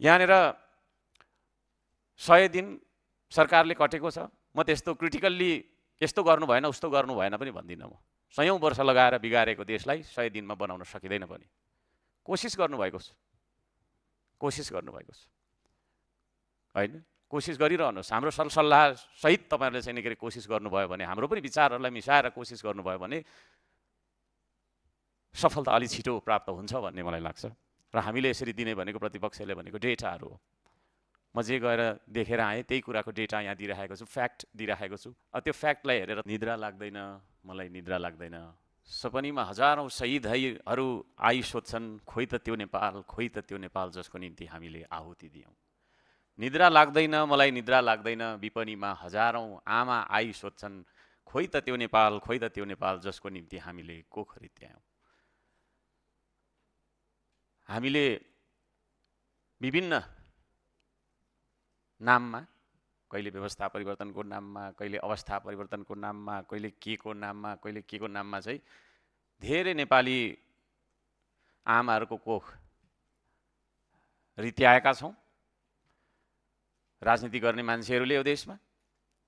यहाँनिर 100 दिन सरकारले कटेको छ। म त्यस्तो क्रिटिकल्ली यस्तो गर्नु भएन उस्तो गर्नु भएन पनि भन्दिनँ। म 100औं वर्ष लगाएर बिगारेको देशलाई 100 दिनमा बनाउन सकिँदैन पनि। कोसिस गर्नुभएको छ, कोसिस गर्नुभएको छ होइन, कोसिस गरिरहनुहोस्। हाम्रो सरसल्लाह सहित तपाईँहरूले चाहिँ के कोसिस गर्नुभयो भने, हाम्रो पनि विचारहरूलाई मिसाएर कोसिस गर्नुभयो भने सफलता अलि छिटो प्राप्त हुन्छ भन्ने मलाई लाग्छ। र हामीले यसरी दिने भनेको प्रतिपक्षले भनेको डेटाहरू हो। म जे गएर देखेर आएँ त्यही कुराको डेटा यहाँ दिइराखेको छु, फ्याक्ट दिइराखेको छु। त्यो फ्याक्टलाई हेरेर निद्रा लाग्दैन, मलाई निद्रा लाग्दैन। सपनीमा हजारौं शहीदहरू आई सोध्छन्, खोइ त त्यो नेपाल, खोइ त त्यो नेपाल जसको निम्ति हामीले आहुति दियौँ। निद्रा लाग्दैन, मलाई निद्रा लाग्दैन। विपनीमा हजारौं आमा आई सोध्छन्, खोइ त त्यो नेपाल, खोइ त त्यो नेपाल जसको निम्ति हामीले कोखरी त्यायौँ। हामीले विभिन्न नाममा, कहिले व्यवस्था परिवर्तनको नाममा, कहिले अवस्था परिवर्तनको नाममा, कहिले के को नाममा, कहिले के को नाममा चाहिँ धेरै नेपाली आमाहरूको कोख रित्याएका छौँ। राजनीति गर्ने मान्छेहरूले यो देशमा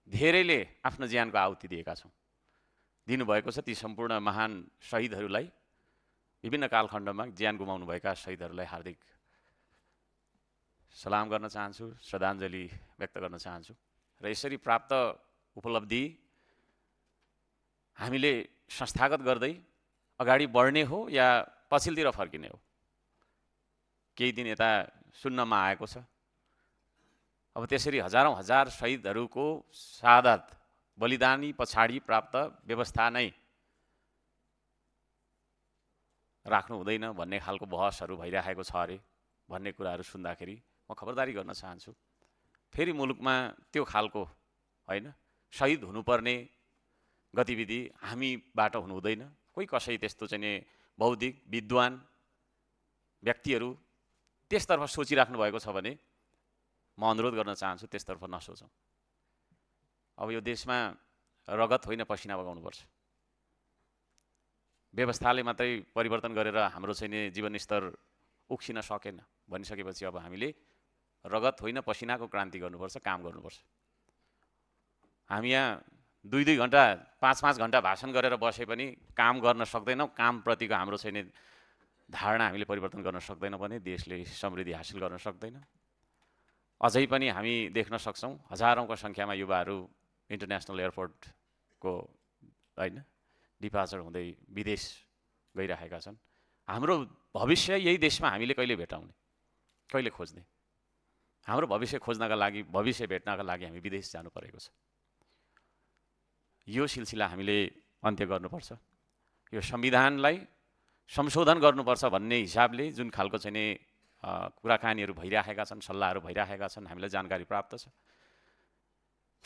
धेरैले आफ्नो ज्यानको आहुति दिएका छौँ, दिनुभएको छ। ती सम्पूर्ण महान शहीदहरूलाई, विभिन्न कालखण्डमा ज्यान गुमाउनुभएका शहीदहरूलाई हार्दिक सलाम गर्न चाहन्छु, श्रद्धाञ्जली व्यक्त गर्न चाहन्छु। र यसरी प्राप्त उपलब्धि हामीले संस्थागत गर्दै अगाडि बढ्ने हो या पछिल्तिर फर्किने हो? केही दिन यता सुन्नमा आएको छ, अब त्यसरी हजारौं हजार शहीदहरूको शहादत बलिदानी पछाडि प्राप्त व्यवस्था नै राख्नु हुँदैन भन्ने खालको बहसहरू भइरहेको छ अरे भन्ने कुराहरू सुन्दाखेरि म खबरदारी गर्न चाहन्छु। फेरि मुलुकमा त्यो खालको होइन शहीद हुनुपर्ने गतिविधि हामीबाट हुनु हुँदैन। कोही कसै त्यस्तो चाहिँ नि बौद्धिक विद्वान व्यक्तिहरू त्यसतर्फ सोचिराख्नु भएको छ भने म अनुरोध गर्न चाहन्छु त्यसतर्फ नसोचौँ। अब यो देशमा रगत होइन पसिना बगाउनुपर्छ। व्यवस्थाले मात्रै परिवर्तन गरेर हाम्रो चाहिँ नि जीवनस्तर उक्सिन सकेन भनिसकेपछि अब हामीले रगत होइन पसिनाको क्रान्ति गर्नुपर्छ, काम गर्नुपर्छ। हामी यहाँ 2-2 घन्टा 5-5 घन्टा भाषण गरेर बसे पनि काम गर्न सक्दैनौँ। कामप्रतिको हाम्रो चाहिँ नि धारणा हामीले परिवर्तन गर्न सक्दैनौँ भने देशले समृद्धि हासिल गर्न सक्दैन। अझै पनि हामी देख्न सक्छौँ हजारौंको सङ्ख्यामा युवाहरू इन्टरनेसनल एयरपोर्टको होइन डिपार्चर हुँदै विदेश गइरहेका छन्। हाम्रो भविष्य यही देशमा हामीले कहिले भेटाउने, कहिले खोज्ने? हाम्रो भविष्य खोज्नका लागि, भविष्य भेट्नका लागि हामी विदेश जानु परेको छ। यो सिलसिला हामीले अन्त्य गर्नुपर्छ। यो संविधानलाई संशोधन गर्नुपर्छ भन्ने हिसाबले जुन खालको चाहिँ नि कुराकानीहरू भइरहेका छन्, सल्लाहहरू भइरहेका छन्, हामीलाई जानकारी प्राप्त छ।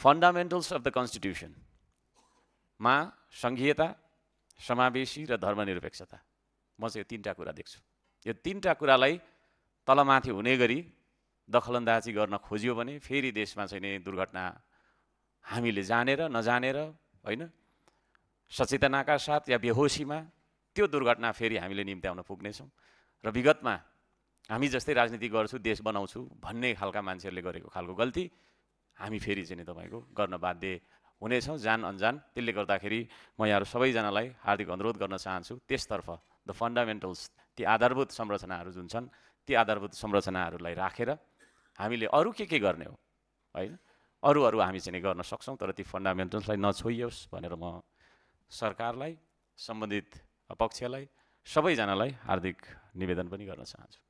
फन्डामेन्टल्स अफ द कन्स्टिट्युसनमा सङ्घीयता, समावेशी र धर्मनिरपेक्षता, म चाहिँ यो 3टा कुरा देख्छु। यो 3टा कुरालाई तलमाथि हुने गरी दखलन्दाजी गर्न खोजियो भने फेरि देशमा चाहिँ नि दुर्घटना हामीले जानेर नजानेर होइन सचेतनाका साथ या बेहोसीमा त्यो दुर्घटना फेरि हामीले निम्त्याउन पुग्नेछौँ। र विगतमा हामी जस्तै राजनीति गर्छु, देश बनाउँछु भन्ने खालका मान्छेहरूले गरेको खालको गल्ती हामी फेरि चाहिँ नि तपाईँको गर्न बाध्य हुनेछौँ, जान अनजान। त्यसले गर्दाखेरि म यहाँहरू सबैजनालाई हार्दिक अनुरोध गर्न चाहन्छु त्यसतर्फ द फन्डामेन्टल्स, ती आधारभूत संरचनाहरू जुन छन् ती आधारभूत संरचनाहरूलाई राखेर हामीले अरू के गर्ने हो होइन, अरू हामी चाहिँ गर्न सक्छौँ। तर ती फन्डामेन्टल्सलाई नछोइयोस् भनेर म सरकारलाई, सम्बन्धित पक्षलाई, सबैजनालाई हार्दिक निवेदन पनि गर्न चाहन्छु।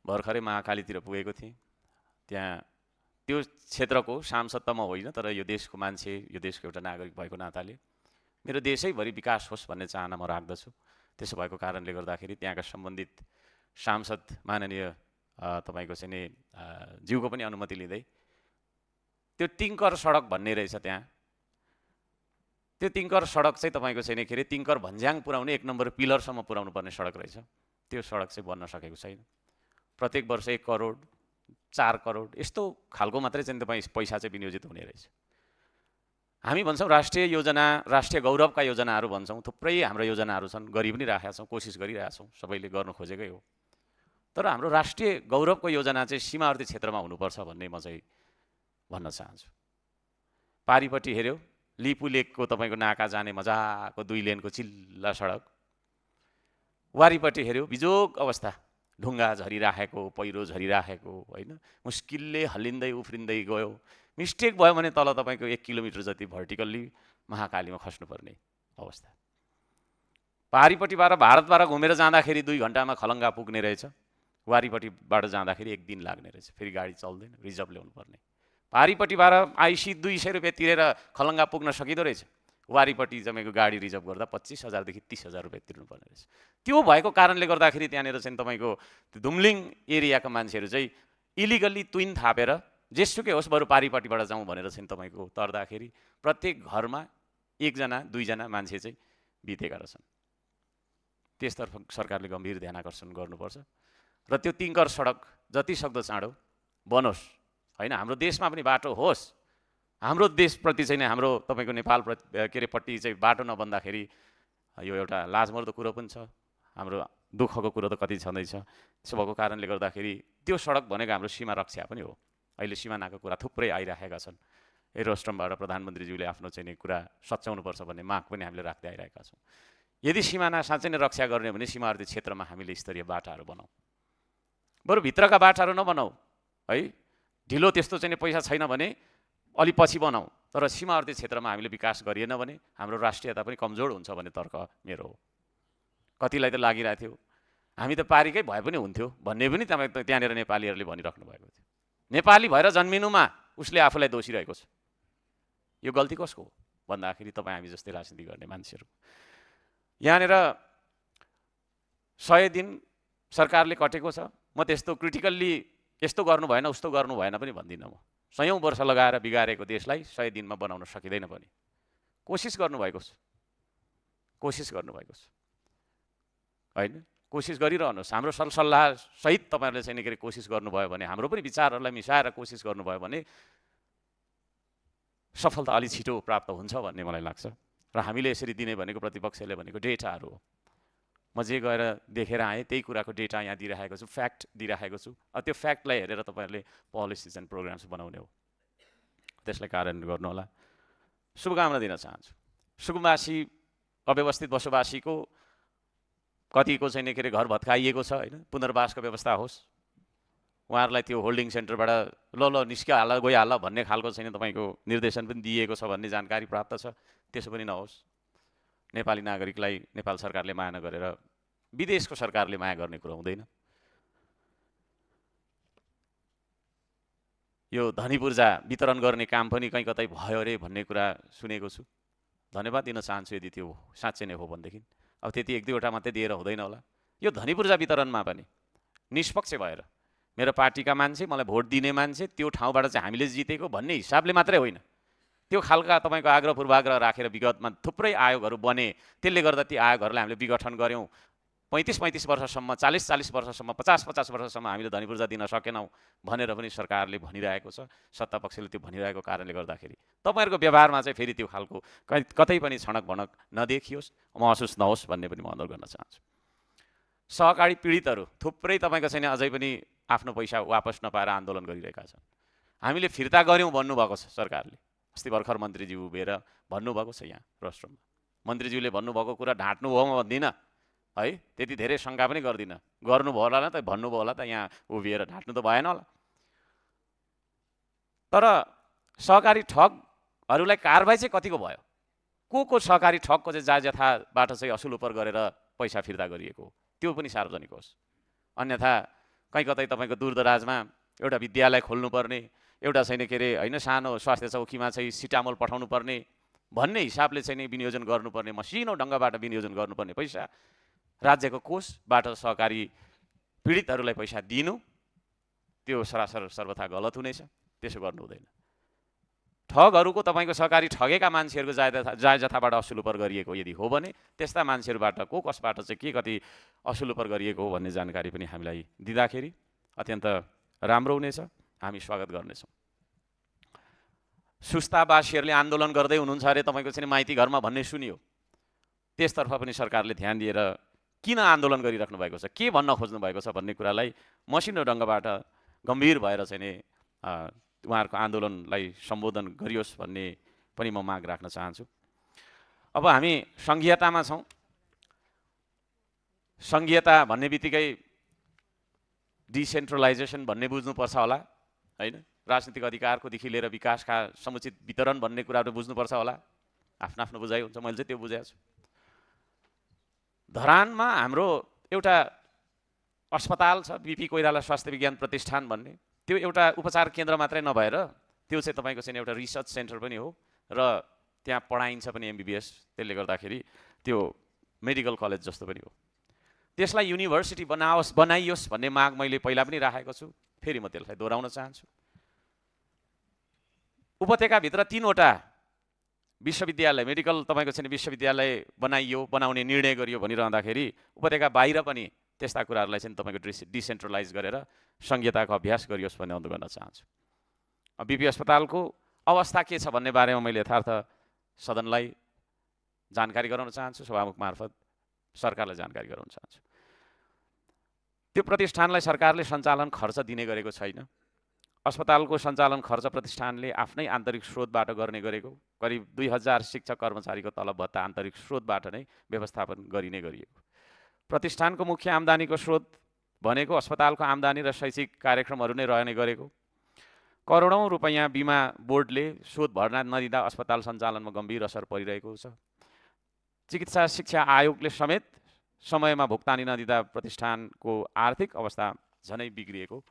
भर्खरै महाकालीतिर पुगेको थिएँ। त्यहाँ त्यो क्षेत्रको सांसद त म होइन, तर यो देशको मान्छे, यो देशको एउटा नागरिक भएको नाताले मेरो देशैभरि विकास होस् भन्ने चाहना म राख्दछु। त्यसो भएको कारणले गर्दाखेरि त्यहाँका सम्बन्धित सांसद माननीय तपाईँको चाहिँ नि ज्यूको पनि अनुमति लिँदै त्यो टिङ्कर सडक भन्ने रहेछ, त्यहाँ त्यो टिङ्कर सडक चाहिँ तपाईँको चाहिँ के अरे टिङ्कर भन्ज्याङ पुर्याउने 1 नम्बर पिलरसम्म पुर्याउनु पर्ने सडक रहेछ। त्यो सडक चाहिँ बन्न सकेको छैन। प्रत्येक वर्ष 1 करोड 4 करोड यस्तो खालको मात्रै चाहिँ तपाईँ पैसा चाहिँ विनियोजित हुने रहेछ। हामी भन्छौँ राष्ट्रिय योजना, राष्ट्रिय गौरवका योजनाहरू भन्छौँ, थुप्रै हाम्रो योजनाहरू छन्, गरि पनि राखेका छौँ, कोसिस गरिरहेका छौँ, सबैले गर्नु खोजेकै हो। तर हाम्रो राष्ट्रिय गौरवको योजना चाहिँ सीमावर्ती क्षेत्रमा हुनुपर्छ भन्ने म चाहिँ भन्न चाहन्छु। पारिपट्टि हेऱ्यो लिपु लेकको तपाईँको नाका जाने मजाको 2 लेनको चिल्ला सडक, वारिपट्टि हेऱ्यो बिजोग अवस्था, ढुङ्गा झरिराखेको, पहिरो झरिराखेको, होइन, मुस्किलले हल्लिँदै उफ्रिँदै गयो। मिस्टेक भयो भने तल तपाईँको 1 किलोमिटर जति भर्टिकल्ली महाकालीमा खस्नुपर्ने अवस्था। पारिपट्टिबाट भारतबाट घुमेर जाँदाखेरि 2 घन्टामा खलङ्गा पुग्ने रहेछ, वारिपट्टिबाट जाँदाखेरि 1 दिन लाग्ने रहेछ, फेरि गाडी चल्दैन, रिजर्भ ल्याउनु पर्ने। पारिपट्टिबाट आइसी 200 रुपियाँ तिरेर खलङ्गा पुग्न सकिँदो रहेछ, वारिपट्टि तपाईँको गाडी रिजर्भ गर्दा 25,000 देखि 30,000 रुपियाँ तिर्नुपर्ने रहेछ। त्यो भएको कारणले गर्दाखेरि त्यहाँनिर चाहिँ तपाईँको दुम्लिङ एरियाका मान्छेहरू चाहिँ इलिगल्ली तुइन थापेर जेसुकै होस् बरु पारिपट्टिबाट जाउँ भनेर चाहिँ तपाईँको तर्दाखेरि प्रत्येक घरमा 1 जना 2 जना मान्छे चाहिँ बितेका रहेछन्। त्यसतर्फ सरकारले गम्भीर ध्यान आकर्षण गर्नुपर्छ र त्यो 3 कर सडक जति सक्दो चाँडो बनोस्, होइन, हाम्रो देशमा पनि बाटो होस्। हाम्रो देशप्रति चाहिँ हाम्रो तपाईँको नेपाल पट्टि चाहिँ बाटो नबन्दाखेरि यो एउटा लाजमर्दो कुरो पनि छ, हाम्रो दुःखको कुरो त कति छँदैछ। त्यसो भएको कारणले गर्दाखेरि त्यो सडक भनेको हाम्रो सीमा रक्षा पनि हो। अहिले सिमानाको कुरा थुप्रै आइराखेका छन्, एरोस्ट्रमबाट प्रधानमन्त्रीज्यूले आफ्नो चाहिँ कुरा सच्याउनुपर्छ भन्ने माग पनि हामीले राख्दै आइरहेका छौँ। यदि सिमाना साँच्चै नै रक्षा गर्ने भने सीमावर्ती क्षेत्रमा हामीले स्तरीय बाटाहरू बनाऊ, बरु भित्रका बाटाहरू नबनाऊ, है, ढिलो त्यस्तो चाहिँ पैसा छैन भने अलि पछि बनाऊ, तर सीमावर्ती क्षेत्रमा हामीले विकास गरिएन भने हाम्रो राष्ट्रियता पनि कमजोर हुन्छ भन्ने तर्क मेरो हो। कतिलाई त लागिरहेको थियो हामी त पारिकै भए पनि हुन्थ्यो भन्ने पनि त्यहाँनिर नेपालीहरूले भनिराख्नु भएको थियो। नेपाली भएर जन्मिनुमा उसले आफूलाई दोषिरहेको छ। यो गल्ती कसको हो भन्दाखेरि तपाईँ हामी जस्तै राजनीति गर्ने मान्छेहरू। यहाँनिर 100 दिन सरकारले कटेको छ। म त्यस्तो क्रिटिकल्ली यस्तो गर्नु भएन उस्तो गर्नु भएन पनि भन्दिनँ। म 100औं वर्ष लगाएर बिगारेको देशलाई 100 दिनमा बनाउन सकिँदैन पनि। कोसिस गर्नुभएको छ, होइन, कोसिस गरिरहनुहोस्। हाम्रो सरसल्लाह सहित तपाईँहरूले चाहिँ के कोसिस गर्नुभयो भने, हाम्रो पनि विचारहरूलाई मिसाएर कोसिस गर्नुभयो भने सफलता अलि छिटो प्राप्त हुन्छ भन्ने मलाई लाग्छ। र हामीले यसरी दिने भनेको प्रतिपक्षले भनेको डेटाहरू हो। म जे गएर देखेर आएँ त्यही कुराको डेटा यहाँ दिइराखेको छु, फ्याक्ट दिइराखेको छु। त्यो फ्याक्टलाई हेरेर तपाईँहरूले पोलिसिज एन्ड प्रोग्राम्स बनाउने हो, त्यसलाई कार्यान्वयन गर्नुहोला। शुभकामना दिन चाहन्छु। सुकुम्बासी अव्यवस्थित बसोबासीको कतिको चाहिँ के अरे घर भत्काइएको छ, होइन, पुनर्वासको व्यवस्था होस्। उहाँहरूलाई त्यो होल्डिङ सेन्टरबाट ल निस्किहाल गइहाल भन्ने खालको चाहिँ तपाईँको निर्देशन पनि दिएको छ भन्ने जानकारी प्राप्त छ। त्यसो पनि नहोस्। नेपाली नागरिकलाई नेपाल सरकारले माया नगरेर विदेशको सरकारले माया गर्ने कुरो हुँदैन। यो धनी पूर्जा वितरण गर्ने काम पनि कहीँ कतै भयो अरे भन्ने कुरा सुनेको छु। धन्यवाद दिन चाहन्छु यदि त्यो साँच्चै नै हो भनेदेखि। अब त्यति 1-2वटा मात्रै दिएर हुँदैन होला। यो धनी पूर्जा वितरणमा पनि निष्पक्ष भएर मेरो पार्टीका मान्छे, मलाई भोट दिने मान्छे, त्यो ठाउँबाट चाहिँ हामीले जितेको भन्ने हिसाबले मात्रै होइन। त्यो खालका तपाईँको आग्रह पूर्वाग्रह राखेर विगतमा थुप्रै आयोगहरू बने। त्यसले गर्दा ती आयोगहरूलाई हामीले विघटन गऱ्यौँ। 35-35 वर्षसम्म, 40-40 वर्षसम्म, 50-50 वर्षसम्म हामीले धनी पूर्जा दिन सकेनौँ भनेर पनि सरकारले भनिरहेको छ। सत्तापक्षले त्यो भनिरहेको कारणले गर्दाखेरि तपाईँहरूको व्यवहारमा चाहिँ फेरि त्यो खालको कतै पनि छनक भनक नदेखियोस्, महसुस नहोस् भन्ने पनि म अनुरोध गर्न चाहन्छु। सहकारी पीडितहरू थुप्रै तपाईँको छैन अझै पनि आफ्नो पैसा वापस नपाएर आन्दोलन गरिरहेका छन्। हामीले फिर्ता गऱ्यौँ भन्नुभएको छ सरकारले। अस्ति भर्खर मन्त्रीज्यू उभिएर भन्नुभएको छ यहाँ रोस्ट्रममा। मन्त्रीज्यूले भन्नुभएको कुरा ढाँट्नु भयो म भन्दिनँ, है, त्यति धेरै शङ्का पनि गर्दिनँ। गर्नुभयो होला त, भन्नुभयो होला त, यहाँ उभिएर ढाँट्नु त भएन होला। तर सहकारी ठगहरूलाई कारबाही चाहिँ कतिको भयो? को सहकारी ठगको चाहिँ जायज यथाबाट चाहिँ असुल उपर गरेर पैसा फिर्ता गरिएको हो त्यो पनि सार्वजनिक होस्। अन्यथा कहीँ कतै तपाईँको दूरदराजमा एउटा विद्यालय खोल्नुपर्ने, एउटा छैन के अरे, होइन, सानो स्वास्थ्य चौकीमा चाहिँ सिटामोल पठाउनु पर्ने भन्ने हिसाबले चाहिँ विनियोजन गर्नुपर्ने, मसिनो ढङ्गबाट विनियोजन गर्नुपर्ने पैसा राज्यको कोषबाट सहकारी पीडितहरूलाई पैसा दिनु, त्यो सरासर सर्वथा गलत हुनेछ। त्यसो गर्नु हुँदैन। ठगहरूको तपाईँको सहकारी ठगेका मान्छेहरूको जायज जथाबाट असुल उपर गरिएको यदि हो भने त्यस्ता मान्छेहरूबाट कसबाट चाहिँ के कति असुल उपर गरिएको हो भन्ने जानकारी पनि हामीलाई दिँदाखेरि अत्यन्त राम्रो हुनेछ। हामी स्वागत गर्नेछौँ। सुस्तावासीहरूले आन्दोलन गर्दै हुनुहुन्छ अरे तपाईँको चाहिँ माइती घरमा भन्ने सुनियो। त्यसतर्फ पनि सरकारले ध्यान दिएर किन आन्दोलन गरिराख्नु भएको छ, के भन्न खोज्नु भएको छ भन्ने कुरालाई मसिनो ढङ्गबाट गम्भीर भएर चाहिँ नि उहाँहरूको आन्दोलनलाई सम्बोधन गरियोस् भन्ने पनि म माग राख्न चाहन्छु। अब हामी सङ्घीयतामा छौँ। सङ्घीयता भन्ने बित्तिकै डिसेन्ट्रलाइजेसन भन्ने बुझ्नुपर्छ होला होइन, राजनीतिक अधिकारकोदेखि लिएर विकासका समुचित वितरण भन्ने कुराहरू बुझ्नुपर्छ होला। आफ्नो आफ्नो बुझाइ हुन्छ, मैले चाहिँ त्यो बुझाएको छु। धरानमा हाम्रो एउटा अस्पताल छ, बिपी कोइराला स्वास्थ्य विज्ञान प्रतिष्ठान भन्ने। त्यो एउटा उपचार केन्द्र मात्रै नभएर त्यो चाहिँ तपाईँको चाहिँ एउटा रिसर्च सेन्टर पनि हो र त्यहाँ पढाइन्छ पनि MBBS। त्यसले गर्दाखेरि त्यो मेडिकल कलेज जस्तो पनि हो। त्यसलाई युनिभर्सिटी बनाइयोस् भन्ने माग मैले पहिला पनि राखेको छु, फेरि म त्यसलाई दोहोऱ्याउन चाहन्छु। उपत्यकाभित्र 3वटा विश्वविद्यालय, मेडिकल तपाईँको चाहिँ विश्वविद्यालय बनाउने निर्णय गरियो भनिरहँदाखेरि उपत्यका बाहिर पनि त्यस्ता कुराहरूलाई चाहिँ तपाईँको डिसेन्ट्रलाइज गरेर सङ्घीयताको अभ्यास गरियोस् भन्ने अनुरोध गर्न चाहन्छु। बिपी अस्पतालको अवस्था के छ भन्ने बारेमा मैले यथार्थ सदनलाई जानकारी गराउन चाहन्छु, सभामुख मार्फत सरकारलाई जानकारी गराउन चाहन्छु। त्यो प्रतिष्ठानलाई सरकारले सञ्चालन खर्च दिने गरेको छैन। अस्पतालको सञ्चालन खर्च प्रतिष्ठानले आफ्नै आन्तरिक स्रोतबाट गर्ने गरेको, करिब 2000 शिक्षक कर्मचारीको तलब भत्ता आन्तरिक स्रोतबाट नै व्यवस्थापन गरिने गरिएको। प्रतिष्ठानको मुख्य आम्दानीको स्रोत भनेको अस्पतालको आम्दानी र शैक्षिक कार्यक्रमहरू नै रहने गरेको। करोडौँ रुपैयाँ बिमा बोर्डले स्रोत भर्ना नदिँदा अस्पताल सञ्चालनमा गम्भीर असर परिरहेको छ। चिकित्सा शिक्षा आयोगले समेत समयमा भुक्तानी नदिँदा प्रतिष्ठानको आर्थिक अवस्था झनै बिग्रिएको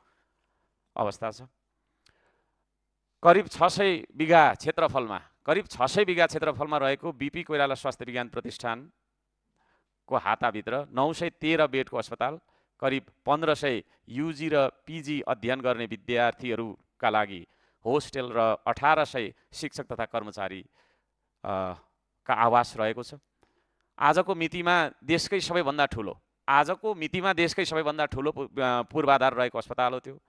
अवस्था छ। करिब 600 बिघा क्षेत्रफलमा रहेको बिपी कोइराला स्वास्थ्य विज्ञान प्रतिष्ठानको हाताभित्र 913 बेडको अस्पताल, करिब 1500 UG र PG अध्ययन गर्ने विद्यार्थीहरूका लागि होस्टेल र 1800 शिक्षक तथा कर्मचारी का आवास रहेको छ। आजको मितिमा देशकै सबैभन्दा ठुलो पूर्वाधार रहेको अस्पताल हो त्यो।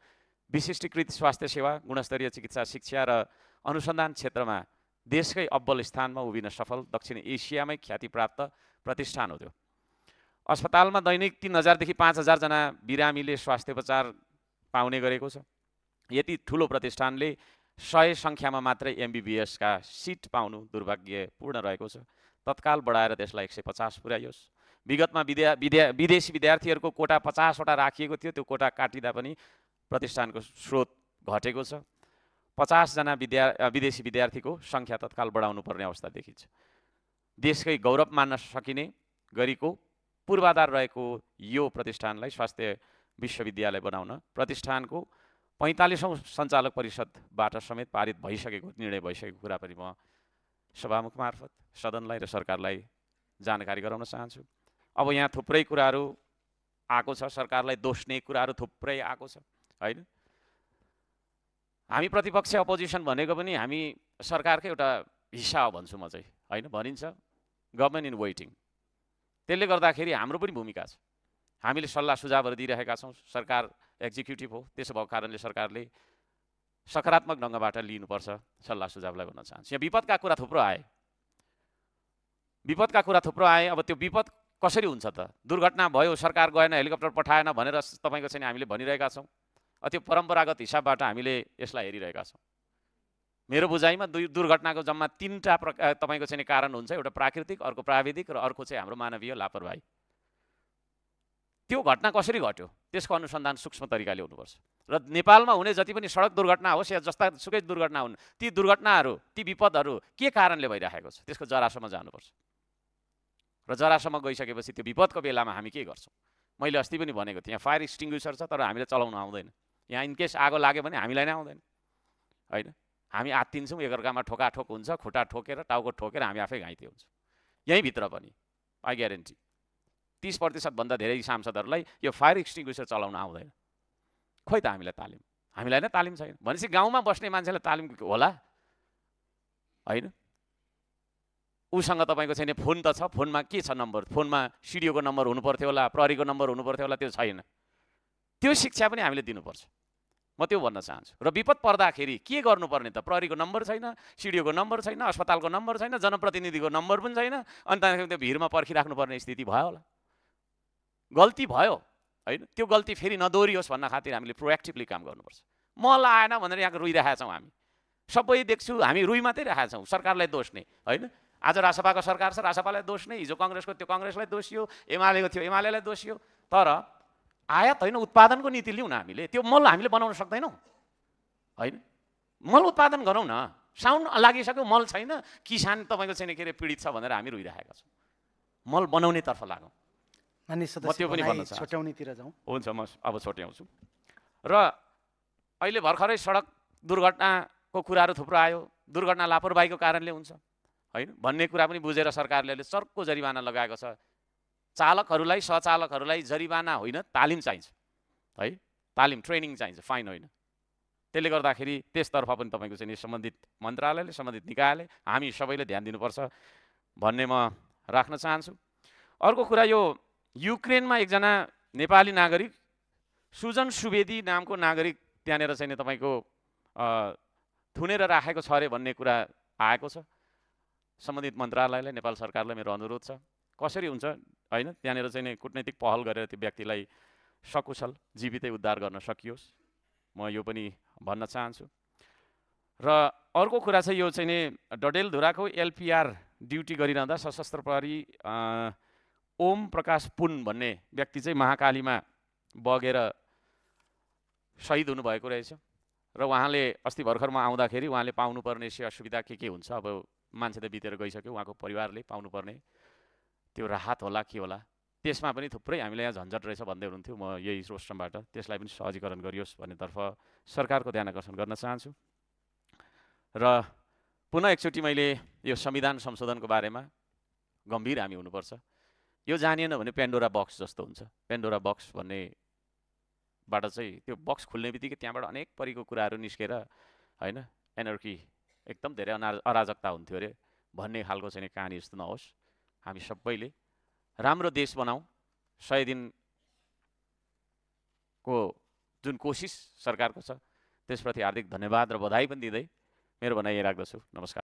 विशिष्टीकृत स्वास्थ्य सेवा, गुणस्तरीय चिकित्सा शिक्षा र अनुसन्धान क्षेत्रमा देशकै अव्वल स्थानमा उभिन सफल दक्षिण एसियामै ख्यातिप्राप्त प्रतिष्ठान हो त्यो। अस्पतालमा दैनिक 3000 देखि 5000 जना बिरामीले स्वास्थ्य उपचार पाउने गरेको छ। यति ठुलो प्रतिष्ठानले 100 सङ्ख्यामा मात्रै MBBS का सिट पाउनु दुर्भाग्यपूर्ण रहेको छ। तत्काल बढाएर त्यसलाई 150 पुर्याइयोस्। विगतमा विदेशी विद्यार्थीहरूको कोटा 50वटा राखिएको थियो, त्यो कोटा काटिँदा पनि प्रतिष्ठानको स्रोत घटेको छ। 50 जना विदेशी विद्यार्थीको सङ्ख्या तत्काल बढाउनु पर्ने अवस्था देखिन्छ। देशकै गौरव मान्न सकिने गरीको पूर्वाधार रहेको यो प्रतिष्ठानलाई स्वास्थ्य विश्वविद्यालय बनाउन प्रतिष्ठानको 45औं सञ्चालक परिषदबाट समेत पारित भइसकेको निर्णय भइसकेको कुरा पनि म सभामुख मार्फत सदनलाई र सरकारलाई जानकारी गराउन चाहन्छु। अब यहाँ थुप्रै कुराहरू आएको छ, सरकारलाई दोष्ने कुराहरू थुप्रै आएको छ होइन। हामी प्रतिपक्ष अपोजिसन भनेको पनि हामी सरकारकै एउटा हिस्सा हो भन्छु म चाहिँ होइन। भनिन्छ गभर्नमेन्ट इन वेटिङ, त्यसले गर्दाखेरि हाम्रो पनि भूमिका छ। हामीले सल्लाह सुझावहरू दिइरहेका छौँ, सरकार एक्जिक्युटिभ हो, त्यसो भएको कारणले सरकारले सकारात्मक ढङ्गबाट लिनुपर्छ सल्लाह सुझावलाई भन्न चाहन्छु। यहाँ विपदका कुरा थुप्रो आए, अब त्यो विपद कसरी हुन्छ त? दुर्घटना भयो, सरकार गएन, हेलिकप्टर पठाएन भनेर तपाईँको चाहिँ हामीले भनिरहेका छौँ। त्यो परम्परागत हिसाबबाट हामीले यसलाई हेरिरहेका छौँ। मेरो बुझाइमा दुर्घटनाको जम्मा 3टा तपाईँको चाहिँ कारण हुन्छ, एउटा प्राकृतिक, अर्को प्राविधिक र अर्को चाहिँ हाम्रो मानवीय लापरवाही। त्यो घटना कसरी घट्यो त्यसको अनुसन्धान सूक्ष्म तरिकाले हुनुपर्छ। र नेपालमा हुने जति पनि सडक दुर्घटना होस् या जस्ता सुकै दुर्घटना हुन्, ती दुर्घटनाहरू, ती विपदहरू के कारणले भइरहेको छ त्यसको जरासम्म जानुपर्छ। र जरासम्म गइसकेपछि त्यो विपदको बेलामा हामी के गर्छौँ? मैले अस्ति पनि भनेको थिएँ, यहाँ फायर एक्सटिङ्ग्विसर छ तर हामीले चलाउन आउँदैन। यहाँ इनकेस आगो लाग्यो भने हामीलाई नै आउँदैन होइन। हामी आत्तिन्छौँ, एकअर्कामा ठोकाठोक हुन्छ, खुट्टा ठोकेर टाउको ठोकेर हामी आफै घाइते हुन्छौँ। यहीँभित्र पनि आई ग्यारेन्टी 30% भन्दा धेरै सांसदहरूलाई यो फायर एक्सटिङ्ग्विसर चलाउन आउँदैन। खोइ त हामीलाई नै तालिम छैन भनेपछि गाउँमा बस्ने मान्छेलाई तालिम होला होइन। उसँग तपाईँको छैन, फोन त छ, फोनमा के छ नम्बर, फोनमा सिडिओको नम्बर हुनु पर्थ्यो होला, प्रहरीको नम्बर हुनु पर्थ्यो होला, त्यो छैन। त्यो शिक्षा पनि हामीले दिनुपर्छ, म त्यो भन्न चाहन्छु। र विपद पर्दाखेरि के गर्नुपर्ने त? प्रहरीको नम्बर छैन, सिडिओको नम्बर छैन, अस्पतालको नम्बर छैन, जनप्रतिनिधिको नम्बर पनि छैन, अनि त्यहाँदेखि त्यो भिरमा पर्खिराख्नुपर्ने स्थिति भयो होला। गल्ती भयो होइन, त्यो गल्ती फेरि नदोहोरियोस् भन्न खातिर हामीले प्रोएक्टिभली काम गर्नुपर्छ। मल आएन भनेर यहाँ रुइरहेका छौँ हामी, सबै देख्छु हामी रुई मात्रै राखेका छौँ, सरकारलाई दोष नै होइन। आज रासपाको सरकार छ, रासपालाई दोष नै, हिजो कङ्ग्रेसको त्यो कङ्ग्रेसलाई दोषियो, एमालेको थियो एमालेलाई दोषियो। तर आयात होइन, उत्पादनको नीति लिउँ न हामीले, त्यो मल हामीले बनाउन सक्दैनौँ होइन। मल उत्पादन गरौँ न, साउन लागिसक्यो, मल छैन, किसान तपाईँको चाहिँ के अरे पीडित छ भनेर हामी रुइरहेका छौँ। मल बनाउनेतर्फ लागौँ। माननीय सदस्य, छोट्याउनेतिर जाउँ। हुन्छ, म अब छोट्याउँछु। र अहिले भर्खरै सडक दुर्घटनाको कुराहरू थुप्रो आयो, दुर्घटना लापरवाहीको कारणले हुन्छ होइन भन्ने कुरा पनि बुझेर सरकारले चर्को जरिवाना लगाएको छ। चालकहरूलाई, सहचालकहरूलाई जरिवाना होइन, तालिम चाहिन्छ है, तालिम ट्रेनिङ चाहिन्छ, फाइन होइन। त्यसले गर्दाखेरि त्यसतर्फ पनि तपाईँको चाहिँ सम्बन्धित मन्त्रालयले, सम्बन्धित निकायले, हामी सबैले ध्यान दिनुपर्छ भन्ने म राख्न चाहन्छु। अर्को कुरा, यो युक्रेनमा एकजना नेपाली नागरिक सुजन सुवेदी नामको नागरिक त्यहाँनिर चाहिँ तपाईँको थुनेर राखेको छ अरे भन्ने कुरा आएको छ। सम्बन्धित मन्त्रालयलाई, नेपाल सरकारलाई मेरो अनुरोध छ, कसरी हुन्छ होइन, त्यहाँनिर चाहिँ कुटनैतिक पहल गरेर त्यो व्यक्तिलाई सकुशल जीवितै उद्धार गर्न सकियोस्, म यो पनि भन्न चाहन्छु। र अर्को कुरा चाहिँ यो चाहिँ नि डडेलधुराको एलपिआर ड्युटी गरिरहँदा सशस्त्र प्रहरी ओम प्रकाश पुन भन्ने व्यक्ति चाहिँ महाकालीमा बगेर शहीद हुनुभएको रहेछ। र उहाँले अस्ति भर्खरमा आउँदाखेरि उहाँले पाउनुपर्ने असुविधा के हुन्छ, अब मान्छे त बितेर गइसक्यो, उहाँको परिवारले पाउनुपर्ने त्यो राहत होला के होला, त्यसमा पनि थुप्रै हामीले यहाँ झन्झट रहेछ भन्दै हुनुहुन्थ्यो। म यही रोस्टमबाट त्यसलाई पनि सहजीकरण गरियोस् भन्नेतर्फ सरकारको ध्यान आकर्षण गर्न चाहन्छु। र पुनः एकचोटि मैले यो संविधान संशोधनको बारेमा गम्भीर हामी हुनुपर्छ। यो जानिएन भने पेन्डोरा बक्स जस्तो हुन्छ। पेन्डोरा बक्स भन्नेबाट चाहिँ त्यो बक्स खुल्ने बित्तिकै त्यहाँबाट अनेक परीको कुराहरू निस्केर होइन, एनर्की, एकदम धेरै अराजकता हुन्थ्यो अरे भन्ने खालको चाहिँ कहानी जस्तो नहोस्। हामी सबैले राम्रो देश बनाऊ, 100 दिनको जुन कोसिस सरकारको छ त्यसप्रति हार्दिक धन्यवाद र बधाई पनि दिँदै मेरो भनाइ यही राख्दछु। नमस्कार।